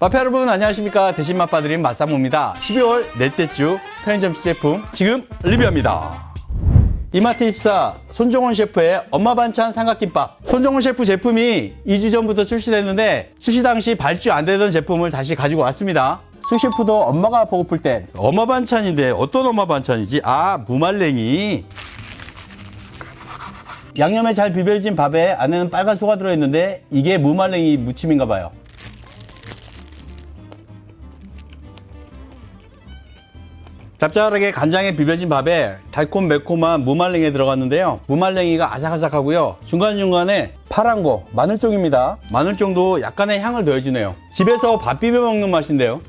마페 여러분 안녕하십니까. 대신 맛봐드린 맛사모입니다. 12월 넷째 주 편의점 시제품 지금 리뷰합니다. 이마트 입사 손정원 셰프의 엄마 반찬 삼각김밥. 손정원 셰프 제품이 2주 전부터 출시됐는데 출시 당시 발주 안 되던 제품을 다시 가지고 왔습니다. 수 셰프도 엄마가 보고플 땐 엄마 반찬인데 어떤 엄마 반찬이지? 무말랭이. 양념에 잘 비벼진 밥에 안에는 빨간 소가 들어있는데 이게 무말랭이 무침인가 봐요. 짭짤하게 간장에 비벼진 밥에 달콤 매콤한 무말랭이 들어갔는데요. 무말랭이가 아삭아삭하고요. 중간중간에 파란 거 마늘종입니다. 마늘종도 약간의 향을 더해주네요. 집에서 밥 비벼 먹는 맛인데요.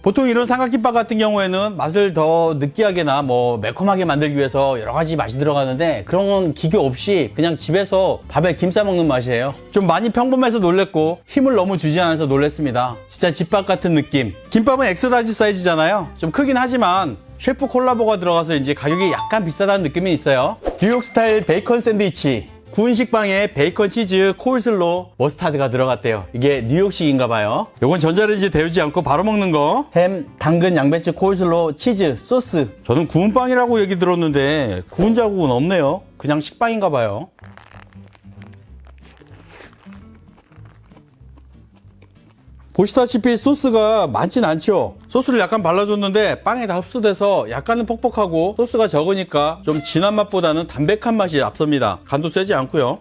보통 이런 삼각김밥 같은 경우에는 맛을 더 느끼하게나 매콤하게 만들기 위해서 여러 가지 맛이 들어가는데 그런 건 기교 없이 그냥 집에서 밥에 김 싸 먹는 맛이에요. 좀 많이 평범해서 놀랬고 힘을 너무 주지 않아서 놀랬습니다. 진짜 집밥 같은 느낌. 김밥은 엑스라지 사이즈잖아요. 좀 크긴 하지만 셰프 콜라보가 들어가서 이제 가격이 약간 비싸다는 느낌이 있어요. 뉴욕 스타일 베이컨 샌드위치. 구운 식빵에 베이컨, 치즈, 코울슬로, 머스타드가 들어갔대요. 이게 뉴욕식인가 봐요. 요건 전자레인지 데우지 않고 바로 먹는 거. 햄, 당근, 양배추, 코울슬로, 치즈, 소스. 저는 구운 빵이라고 얘기 들었는데 구운 자국은 없네요. 그냥 식빵인가 봐요. 보시다시피 소스가 많진 않죠. 소스를 약간 발라줬는데 빵에 다 흡수돼서 약간은 퍽퍽하고 소스가 적으니까 좀 진한 맛보다는 담백한 맛이 앞섭니다. 간도 세지 않고요.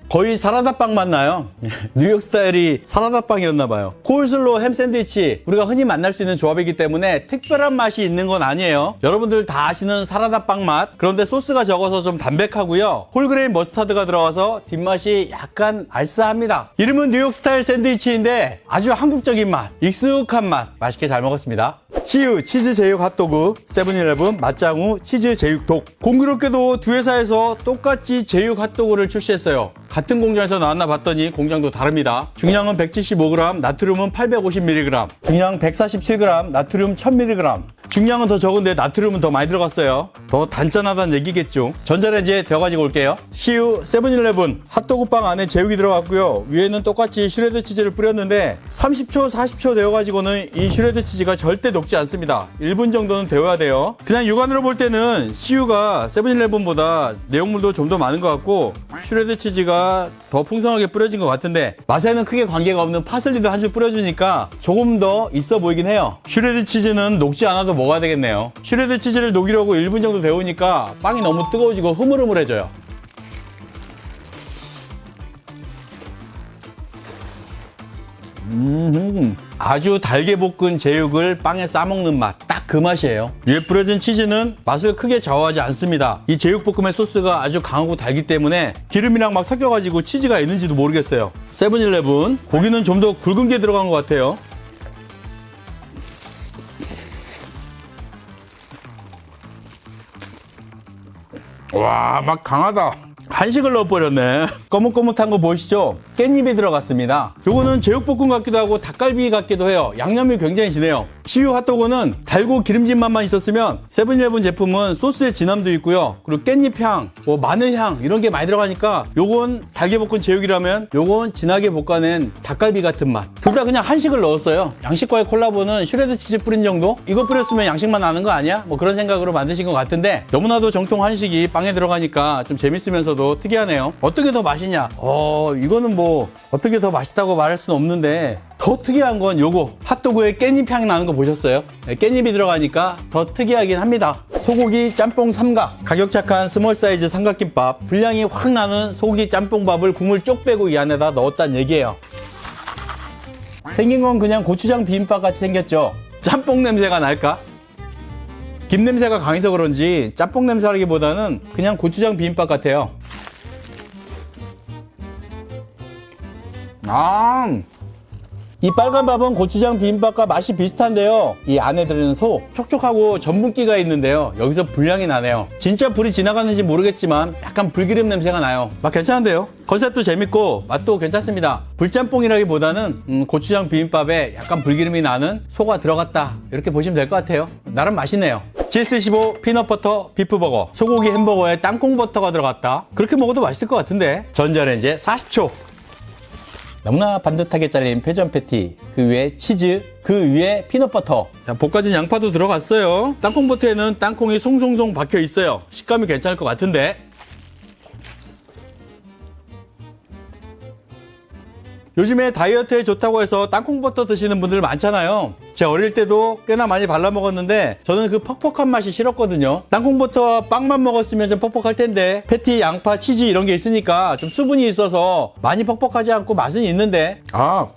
거의 사라다빵 맛 나요. 뉴욕 스타일이 사라다빵이었나봐요. 코울슬로 햄 샌드위치, 우리가 흔히 만날 수 있는 조합이기 때문에 특별한 맛이 있는 건 아니에요. 여러분들 다 아시는 사라다빵 맛. 그런데 소스가 적어서 좀 담백하고요. 홀그레인 머스타드가 들어가서 뒷맛이 약간 알싸합니다. 이름은 뉴욕 스타일 샌드위치인데 아주 한국적인 맛, 익숙한 맛, 맛있게 잘 먹었습니다. CU 치즈 제육 핫도그, 세븐일레븐 맛장우 치즈 제육독. 공교롭게도 두 회사에서 똑같이 제육 핫도그를 출시했어요. 같은 공장에서 나왔나 봤더니 공장도 다릅니다. 중량은 175g, 나트륨은 850mg, 중량 147g, 나트륨 1000mg. 중량은 더 적은데 나트륨은 더 많이 들어갔어요. 더 단짠하다는 얘기겠죠. 전자레인지에 데워가지고 올게요. CU 세븐일레븐 핫도그빵 안에 제육이 들어갔고요. 위에는 똑같이 슈레드 치즈를 뿌렸는데 30초, 40초 데워가지고는 이 슈레드 치즈가 절대 녹지 않습니다. 1분 정도는 데워야 돼요. 그냥 육안으로 볼 때는 CU가 세븐일레븐보다 내용물도 좀 더 많은 것 같고 슈레드 치즈가 더 풍성하게 뿌려진 것 같은데 맛에는 크게 관계가 없는 파슬리도 한 줄 뿌려주니까 조금 더 있어 보이긴 해요. 슈레드 치즈는 녹지 않아도 먹어야 되겠네요. 슈레드 치즈를 녹이려고 1분 정도 데우니까 빵이 너무 뜨거워지고 흐물흐물해져요. 아주 달게 볶은 제육을 빵에 싸먹는 맛, 딱 그 맛이에요. 위에 뿌려진 치즈는 맛을 크게 좌우하지 않습니다. 이 제육볶음의 소스가 아주 강하고 달기 때문에 기름이랑 막 섞여가지고 치즈가 있는지도 모르겠어요. 세븐일레븐 고기는 좀 더 굵은 게 들어간 것 같아요. 와, 막 강하다. 한식을 넣어버렸네. 거뭇거뭇한 거 보이시죠? 깻잎이 들어갔습니다. 요거는 제육볶음 같기도 하고 닭갈비 같기도 해요. 양념이 굉장히 진해요. CU 핫도그는 달고 기름진 맛만 있었으면 세븐일레븐 제품은 소스의 진함도 있고요. 그리고 깻잎 향, 마늘 향 이런 게 많이 들어가니까 요건 달게 볶은 제육이라면 요건 진하게 볶아낸 닭갈비 같은 맛. 둘 다 그냥 한식을 넣었어요. 양식과의 콜라보는 슈레드 치즈 뿌린 정도? 이거 뿌렸으면 양식만 나는 거 아니야? 그런 생각으로 만드신 것 같은데 너무나도 정통 한식이 빵에 들어가니까 좀 재밌으면서도 특이하네요. 어떻게 더 맛있냐? 이거는 어떻게 더 맛있다고 말할 수는 없는데 더 특이한 건 요거 핫도그에 깻잎 향이 나는 거 보셨어요? 네, 깻잎이 들어가니까 더 특이하긴 합니다. 소고기 짬뽕 삼각. 가격 착한 스몰 사이즈 삼각김밥. 분량이 확 나는 소고기 짬뽕밥을 국물 쪽 빼고 이 안에다 넣었다는 얘기예요. 생긴 건 그냥 고추장 비빔밥 같이 생겼죠? 짬뽕 냄새가 날까? 김 냄새가 강해서 그런지 짬뽕 냄새라기보다는 그냥 고추장 비빔밥 같아요. 이 빨간 밥은 고추장 비빔밥과 맛이 비슷한데요. 이 안에 들어있는 소, 촉촉하고 전분기가 있는데요. 여기서 불향이 나네요. 진짜 불이 지나가는지 모르겠지만 약간 불기름 냄새가 나요. 맛 괜찮은데요? 컨셉도 재밌고 맛도 괜찮습니다. 불짬뽕이라기보다는 고추장 비빔밥에 약간 불기름이 나는 소가 들어갔다, 이렇게 보시면 될 것 같아요. 나름 맛있네요. GS15 피넛버터 비프버거, 소고기 햄버거에 땅콩버터가 들어갔다. 그렇게 먹어도 맛있을 것 같은데. 전자레인지에 40초. 너무나 반듯하게 잘린 회전 패티, 그 위에 치즈, 그 위에 피넛버터. 자, 볶아진 양파도 들어갔어요. 땅콩버터에는 땅콩이 송송송 박혀 있어요. 식감이 괜찮을 것 같은데. 요즘에 다이어트에 좋다고 해서 땅콩버터 드시는 분들 많잖아요. 제가 어릴 때도 꽤나 많이 발라 먹었는데 저는 그 퍽퍽한 맛이 싫었거든요. 땅콩버터 빵만 먹었으면 좀 퍽퍽할 텐데 패티, 양파, 치즈 이런 게 있으니까 좀 수분이 있어서 많이 퍽퍽하지 않고 맛은 있는데,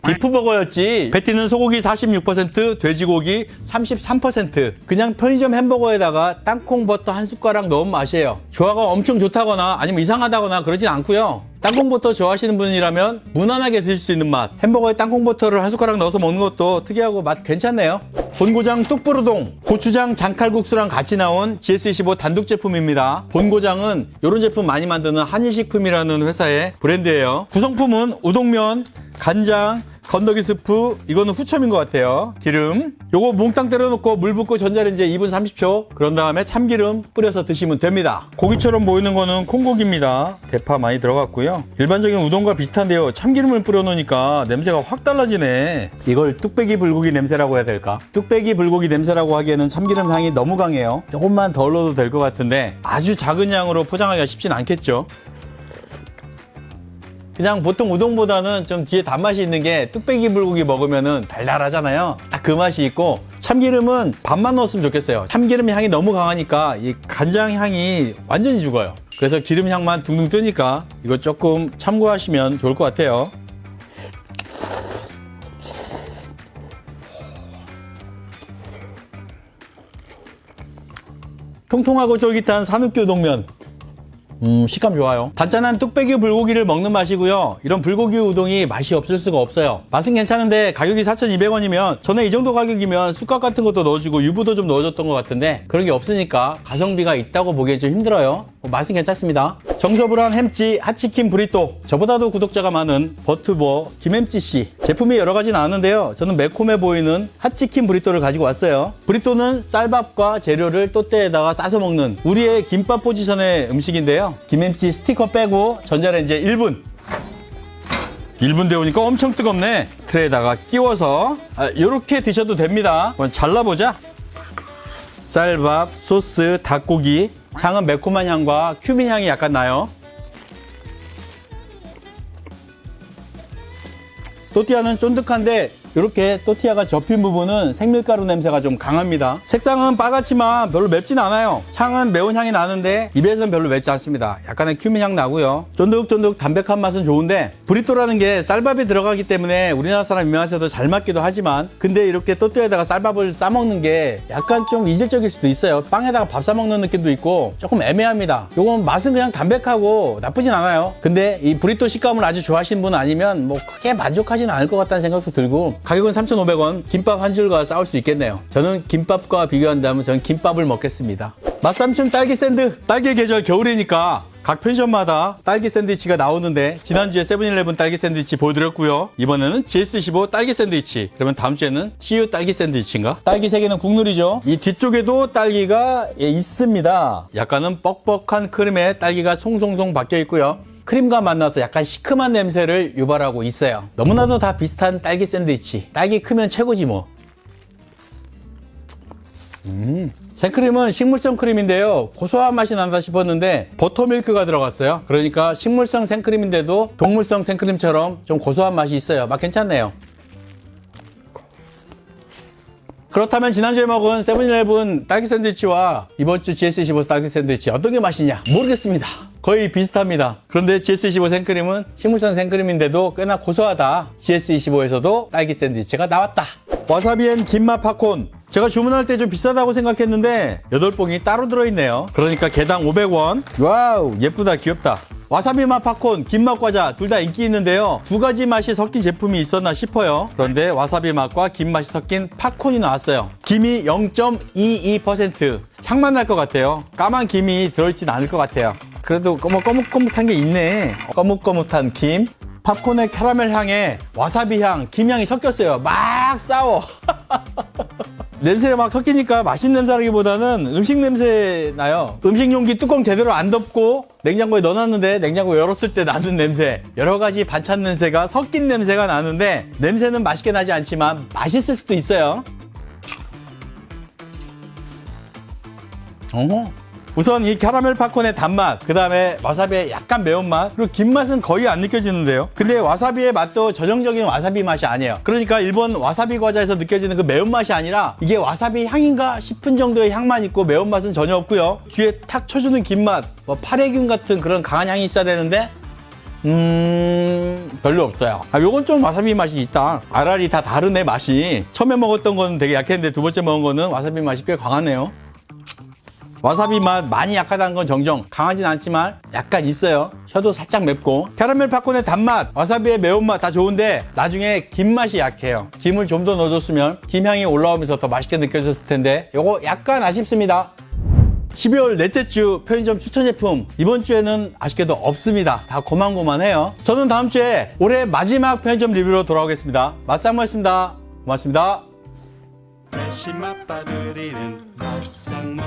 비프버거였지. 패티는 소고기 46%, 돼지고기 33%. 그냥 편의점 햄버거에다가 땅콩버터 한 숟가락 넣은 맛이에요. 조화가 엄청 좋다거나 아니면 이상하다거나 그러진 않고요. 땅콩버터 좋아하시는 분이라면 무난하게 드실 수 있는 맛. 햄버거에 땅콩버터를 한 숟가락 넣어서 먹는 것도 특이하고 맛 괜찮네요. 본고장 뚝부르동, 고추장 장칼국수랑 같이 나온 GS25 단독 제품입니다. 본고장은 이런 제품 많이 만드는 한일식품이라는 회사의 브랜드예요. 구성품은 우동면, 간장, 건더기 스프, 이거는 후첨인 것 같아요. 기름, 요거 몽땅 때려놓고 물 붓고 전자레인지에 2분 30초, 그런 다음에 참기름 뿌려서 드시면 됩니다. 고기처럼 보이는 거는 콩고기입니다. 대파 많이 들어갔고요. 일반적인 우동과 비슷한데요. 참기름을 뿌려놓으니까 냄새가 확 달라지네. 이걸 뚝배기 불고기 냄새라고 해야 될까? 뚝배기 불고기 냄새라고 하기에는 참기름 향이 너무 강해요. 조금만 더 넣어도 될 것 같은데 아주 작은 양으로 포장하기가 쉽진 않겠죠. 그냥 보통 우동보다는 좀 뒤에 단맛이 있는 게 뚝배기 불고기 먹으면은 달달하잖아요. 딱 그 맛이 있고, 참기름은 반만 넣었으면 좋겠어요. 참기름 향이 너무 강하니까 이 간장 향이 완전히 죽어요. 그래서 기름 향만 둥둥 뜨니까 이거 조금 참고하시면 좋을 것 같아요. 통통하고 쫄깃한 산욱기 우동면. 식감 좋아요. 단짠한 뚝배기 불고기를 먹는 맛이고요. 이런 불고기 우동이 맛이 없을 수가 없어요. 맛은 괜찮은데 가격이 4,200원이면 전에 이 정도 가격이면 쑥갓 같은 것도 넣어주고 유부도 좀 넣어줬던 것 같은데 그런 게 없으니까 가성비가 있다고 보기엔 좀 힘들어요. 맛은 괜찮습니다. 정서불한 햄찌 핫치킨 브리또, 저보다도 구독자가 많은 버튜버 김햄찌씨. 제품이 여러 가지 나왔는데요. 저는 매콤해 보이는 핫치킨 브리또를 가지고 왔어요. 브리또는 쌀밥과 재료를 또띠아에다가 싸서 먹는 우리의 김밥 포지션의 음식인데요. 김햄찌 스티커 빼고 전자레인지에 1분. 1분 데우니까 엄청 뜨겁네. 트레에다가 끼워서 이렇게 드셔도 됩니다. 한번 잘라보자. 쌀밥, 소스, 닭고기. 향은 매콤한 향과 큐민 향이 약간 나요. 또띠아는 쫀득한데 이렇게 또띠아가 접힌 부분은 생밀가루 냄새가 좀 강합니다. 색상은 빨갛지만 별로 맵진 않아요. 향은 매운 향이 나는데 입에서는 별로 맵지 않습니다. 약간의 큐민 향 나고요. 쫀득쫀득 담백한 맛은 좋은데 브리또라는 게 쌀밥이 들어가기 때문에 우리나라 사람 입맛에도 잘 맞기도 하지만, 근데 이렇게 또띠아에다가 쌀밥을 싸먹는 게 약간 좀 이질적일 수도 있어요. 빵에다가 밥 싸먹는 느낌도 있고 조금 애매합니다. 요건 맛은 그냥 담백하고 나쁘진 않아요. 근데 이 브리또 식감을 아주 좋아하시는 분 아니면 뭐 크게 만족하지는 않을 것 같다는 생각도 들고, 가격은 3,500원, 김밥 한 줄과 싸울 수 있겠네요. 저는 김밥과 비교한다면 저는 김밥을 먹겠습니다. 맛삼촌 딸기 샌드. 딸기 계절 겨울이니까 각 편의점마다 딸기 샌드위치가 나오는데 지난주에 세븐일레븐 딸기 샌드위치 보여드렸고요. 이번에는 GS15 딸기 샌드위치. 그러면 다음 주에는 CU 딸기 샌드위치인가? 딸기 3개는 국룰이죠. 이 뒤쪽에도 딸기가 있습니다. 약간은 뻑뻑한 크림에 딸기가 송송송 박혀 있고요. 크림과 만나서 약간 시큼한 냄새를 유발하고 있어요. 너무나도 다 비슷한 딸기 샌드위치. 딸기 크면 최고지 뭐. 생크림은 식물성 크림인데요. 고소한 맛이 난다 싶었는데 버터밀크가 들어갔어요. 그러니까 식물성 생크림인데도 동물성 생크림처럼 좀 고소한 맛이 있어요. 맛 괜찮네요. 그렇다면 지난주에 먹은 세븐일레븐 딸기 샌드위치와 이번 주 GS15 딸기 샌드위치 어떤 게 맛있냐? 모르겠습니다. 거의 비슷합니다. 그런데 GS15 생크림은 식물성 생크림인데도 꽤나 고소하다. GS25에서도 딸기 샌드위치가 나왔다. 와사비엔 김맛 팝콘. 제가 주문할 때 좀 비싸다고 생각했는데 8봉이 따로 들어있네요. 그러니까 개당 500원. 와우, 예쁘다, 귀엽다. 와사비 맛 팝콘, 김맛 과자 둘 다 인기 있는데요. 두 가지 맛이 섞인 제품이 있었나 싶어요. 그런데 와사비 맛과 김 맛이 섞인 팝콘이 나왔어요. 김이 0.22%. 향만 날 것 같아요. 까만 김이 들어있진 않을 것 같아요. 그래도 거뭇거뭇한 게 있네. 거뭇거뭇한 김. 팝콘의 캐러멜 향에 와사비 향, 김 향이 섞였어요. 막 싸워. 냄새가 막 섞이니까 맛있는 냄새라기보다는 음식 냄새 나요. 음식 용기 뚜껑 제대로 안 덮고 냉장고에 넣어놨는데 냉장고 열었을 때 나는 냄새, 여러 가지 반찬 냄새가 섞인 냄새가 나는데 냄새는 맛있게 나지 않지만 맛있을 수도 있어요. 우선 이 캐러멜 팝콘의 단맛, 그 다음에 와사비의 약간 매운맛, 그리고 김맛은 거의 안 느껴지는데요. 근데 와사비의 맛도 전형적인 와사비 맛이 아니에요. 그러니까 일본 와사비 과자에서 느껴지는 그 매운맛이 아니라 이게 와사비 향인가 싶은 정도의 향만 있고 매운맛은 전혀 없고요. 뒤에 탁 쳐주는 김맛, 뭐 파래균 같은 그런 강한 향이 있어야 되는데 별로 없어요. 요건 좀 와사비 맛이 있다. 알알이 다 다르네, 맛이. 처음에 먹었던 거는 되게 약했는데 두 번째 먹은 거는 와사비 맛이 꽤 강하네요. 와사비 맛 많이 약하다는 건 정정. 강하진 않지만 약간 있어요. 혀도 살짝 맵고. 캐러멜 팝콘의 단맛, 와사비의 매운맛 다 좋은데 나중에 김맛이 약해요. 김을 좀 더 넣어줬으면 김향이 올라오면서 더 맛있게 느껴졌을 텐데 요거 약간 아쉽습니다. 12월 넷째 주 편의점 추천 제품, 이번 주에는 아쉽게도 없습니다. 다 고만고만해요. 저는 다음 주에 올해 마지막 편의점 리뷰로 돌아오겠습니다. 맛상무였습니다. 고맙습니다. 내심 맛봐드리는 맛상무